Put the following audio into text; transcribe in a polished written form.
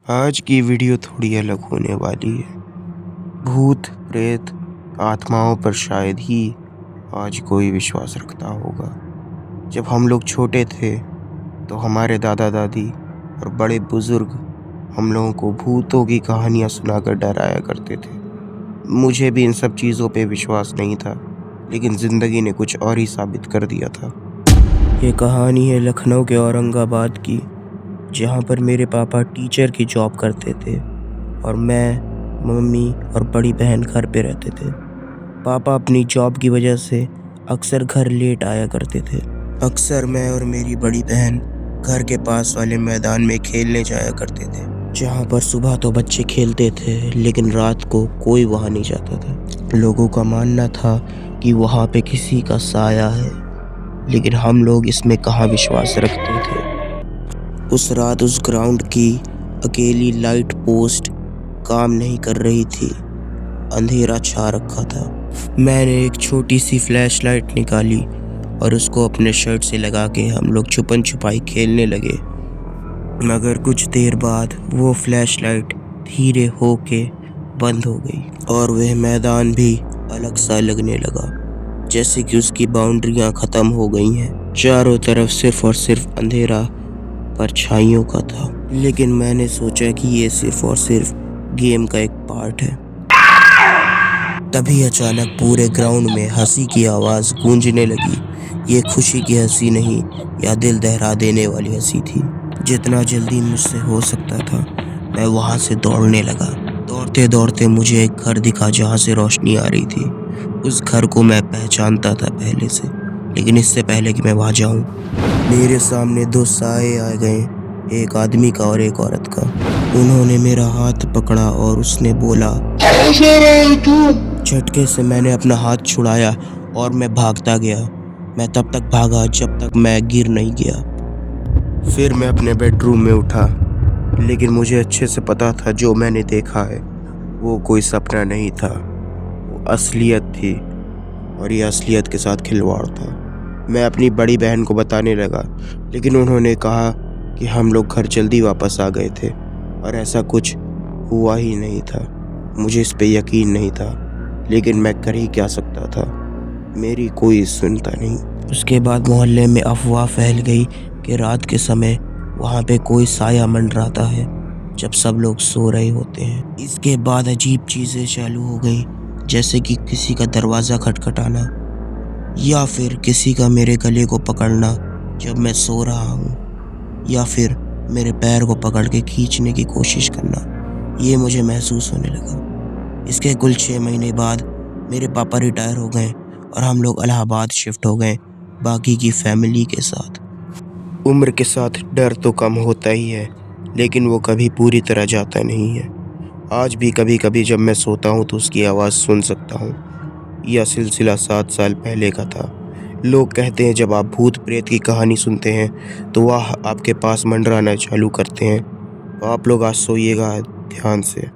आज की वीडियो थोड़ी अलग होने वाली है। भूत प्रेत आत्माओं पर शायद ही आज कोई विश्वास रखता होगा। जब हम लोग छोटे थे तो हमारे दादा दादी और बड़े बुजुर्ग हम लोगों को भूतों की कहानियां सुनाकर डराया करते थे। मुझे भी इन सब चीज़ों पे विश्वास नहीं था, लेकिन ज़िंदगी ने कुछ और ही साबित कर दिया था। ये कहानी है लखनऊ के औरंगाबाद की, जहाँ पर मेरे पापा टीचर की जॉब करते थे और मैं, मम्मी और बड़ी बहन घर पे रहते थे। पापा अपनी जॉब की वजह से अक्सर घर लेट आया करते थे। अक्सर मैं और मेरी बड़ी बहन घर के पास वाले मैदान में खेलने जाया करते थे, जहाँ पर सुबह तो बच्चे खेलते थे लेकिन रात को कोई वहाँ नहीं जाता था। लोगों का मानना था कि वहाँ पे किसी का साया है, लेकिन हम लोग इसमें कहाँ विश्वास रखते थे। उस रात उस ग्राउंड की अकेली लाइट पोस्ट काम नहीं कर रही थी। अंधेरा छा रखा था। मैंने एक छोटी सी फ्लैश लाइट निकाली और उसको अपने शर्ट से लगा के हम लोग छुपन छुपाई खेलने लगे। मगर कुछ देर बाद वो फ्लैश लाइट धीरे होके बंद हो गई और वह मैदान भी अलग सा लगने लगा, जैसे कि उसकी बाउंड्रियां खत्म हो गई हैं। चारों तरफ सिर्फ और सिर्फ अंधेरा परछाइयों का था। लेकिन मैंने सोचा कि ये सिर्फ और सिर्फ गेम का एक पार्ट है। तभी अचानक पूरे ग्राउंड में हंसी की आवाज़ गूंजने लगी। ये खुशी की हंसी नहीं, या दिल दहला देने वाली हंसी थी। जितना जल्दी मुझसे हो सकता था मैं वहाँ से दौड़ने लगा। दौड़ते दौड़ते मुझे एक घर दिखा जहाँ से रोशनी आ रही थी। उस घर को मैं पहचानता था पहले से, लेकिन इससे पहले कि मैं वहाँ जाऊँ, मेरे सामने दो साए आ गए, एक आदमी का और एक औरत का। उन्होंने मेरा हाथ पकड़ा और उसने बोला, झटके से मैंने अपना हाथ छुड़ाया और मैं भागता गया। मैं तब तक भागा जब तक मैं गिर नहीं गया। फिर मैं अपने बेडरूम में उठा, लेकिन मुझे अच्छे से पता था जो मैंने देखा है वो कोई सपना नहीं था, वो असलियत थी और ये असलियत के साथ खिलवाड़ था। मैं अपनी बड़ी बहन को बताने लगा, लेकिन उन्होंने कहा कि हम लोग घर जल्दी वापस आ गए थे और ऐसा कुछ हुआ ही नहीं था। मुझे इस पे यकीन नहीं था, लेकिन मैं कर ही क्या सकता था। मेरी कोई सुनता नहीं। उसके बाद मोहल्ले में अफवाह फैल गई कि रात के समय वहाँ पे कोई साया मंडराता है जब सब लोग सो रहे होते हैं। इसके बाद अजीब चीज़ें चालू हो गई, जैसे कि किसी का दरवाज़ा खटखटाना या फिर किसी का मेरे गले को पकड़ना जब मैं सो रहा हूँ, या फिर मेरे पैर को पकड़ के खींचने की कोशिश करना। ये मुझे महसूस होने लगा। इसके कुल 6 महीने बाद मेरे पापा रिटायर हो गए और हम लोग इलाहाबाद शिफ्ट हो गए बाकी की फैमिली के साथ। उम्र के साथ डर तो कम होता ही है, लेकिन वो कभी पूरी तरह जाता नहीं है। आज भी कभी कभी जब मैं सोता हूँ तो उसकी आवाज़ सुन सकता हूँ। यह सिलसिला 7 साल पहले का था। लोग कहते हैं जब आप भूत प्रेत की कहानी सुनते हैं तो वह आपके पास मंडराना चालू करते हैं। तो आप लोग आज सोइएगा ध्यान से।